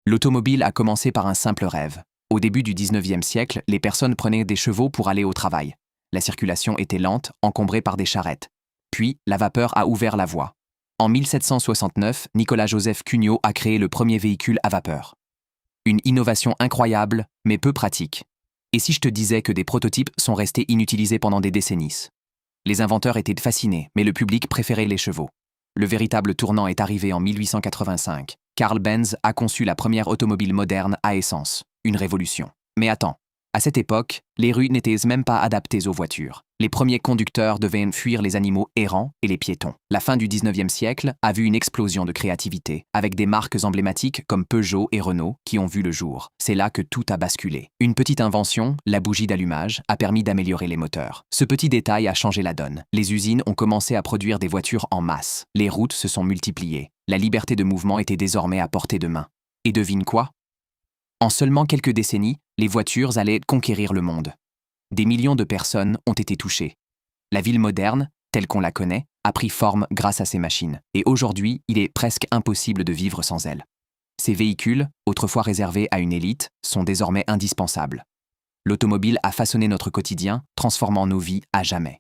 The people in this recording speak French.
L'automobile a commencé par un simple rêve. Au début du 19e siècle, les personnes prenaient des chevaux pour aller au travail. La circulation était lente, encombrée par des charrettes. Puis, la vapeur a ouvert la voie. En 1769, Nicolas-Joseph Cugnot a créé le premier véhicule à vapeur. Une innovation incroyable, mais peu pratique. Et si je te disais que des prototypes sont restés inutilisés pendant des décennies? Les inventeurs étaient fascinés, mais le public préférait les chevaux. Le véritable tournant est arrivé en 1885. Carl Benz a conçu la première automobile moderne à essence. Une révolution. Mais attends, à cette époque, les rues n'étaient même pas adaptées aux voitures. Les premiers conducteurs devaient fuir les animaux errants et les piétons. La fin du 19e siècle a vu une explosion de créativité, avec des marques emblématiques comme Peugeot et Renault qui ont vu le jour. C'est là que tout a basculé. Une petite invention, la bougie d'allumage, a permis d'améliorer les moteurs. Ce petit détail a changé la donne. Les usines ont commencé à produire des voitures en masse. Les routes se sont multipliées. La liberté de mouvement était désormais à portée de main. Et devine quoi? En seulement quelques décennies, les voitures allaient conquérir le monde. Des millions de personnes ont été touchées. La ville moderne, telle qu'on la connaît, a pris forme grâce à ces machines. Et aujourd'hui, il est presque impossible de vivre sans elles. Ces véhicules, autrefois réservés à une élite, sont désormais indispensables. L'automobile a façonné notre quotidien, transformant nos vies à jamais.